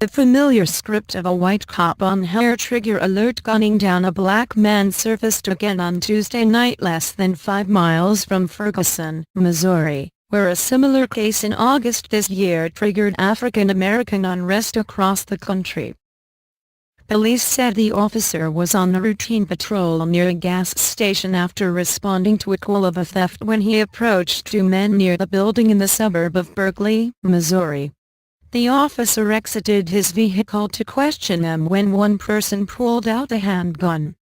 The familiar script of a white cop on hair-trigger alert gunning down a black man surfaced again on Tuesday night less than 5 miles from Ferguson, Missouri, where a similar case in August this year triggered African-American unrest across the country. Police said the officer was on a routine patrol near a gas station after responding to a call of a theft when he approached 2 men near the building in the suburb of Berkeley, Missouri. The officer exited his vehicle to question them when one person pulled out a handgun.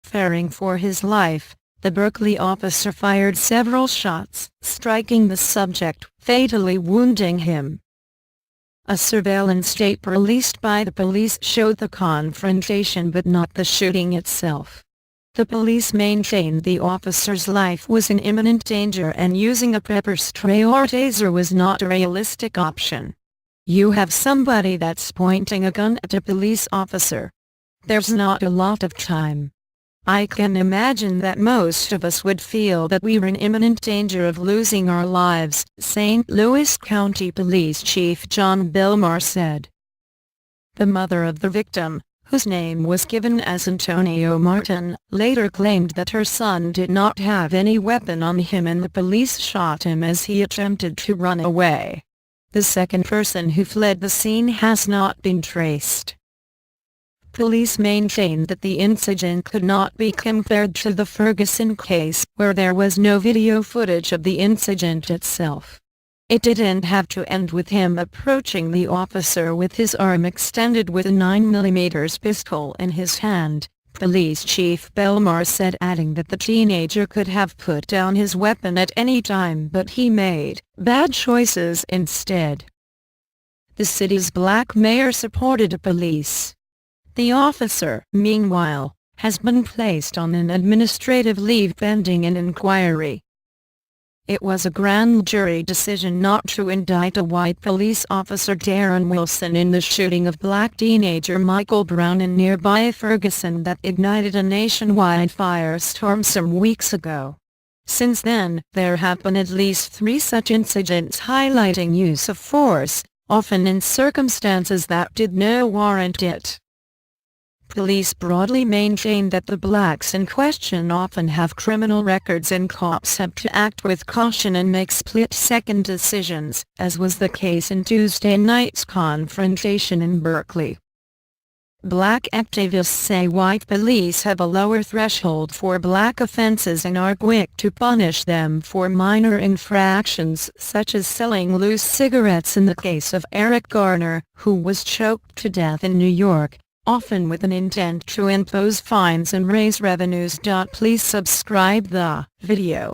Fearing for his life, the Berkeley officer fired several shots, striking the subject, fatally wounding him. A surveillance tape released by the police showed the confrontation but not the shooting itself. The police maintained the officer's life was in imminent danger and using a pepper spray or taser was not a realistic option. You have somebody that's pointing a gun at a police officer. There's not a lot of time. I can imagine that most of us would feel that we were in imminent danger of losing our lives, St. Louis County Police Chief Jon Belmar said. The mother of the victim, whose name was given as Antonio Martin, later claimed that her son did not have any weapon on him and the police shot him as he attempted to run away. The second person who fled the scene has not been traced. Police maintain that the incident could not be compared to the Ferguson case, where there was no video footage of the incident itself. It didn't have to end with him approaching the officer with his arm extended with a 9mm pistol in his hand, Police Chief Belmar said, adding that the teenager could have put down his weapon at any time but he made bad choices instead. The city's black mayor supported the police. The officer, meanwhile, has been placed on an administrative leave pending an inquiry. It was a grand jury decision not to indict a white police officer Darren Wilson in the shooting of black teenager Michael Brown in nearby Ferguson that ignited a nationwide firestorm some weeks ago. Since then, there have been at least 3 such incidents highlighting use of force, often in circumstances that did not warrant it. Police broadly maintain that the blacks in question often have criminal records and cops have to act with caution and make split-second decisions, as was the case in Tuesday night's confrontation in Berkeley. Black activists say white police have a lower threshold for black offenses and are quick to punish them for minor infractions such as selling loose cigarettes in the case of Eric Garner, who was choked to death in New York, often with an intent to impose fines and raise revenues. Please subscribe the video.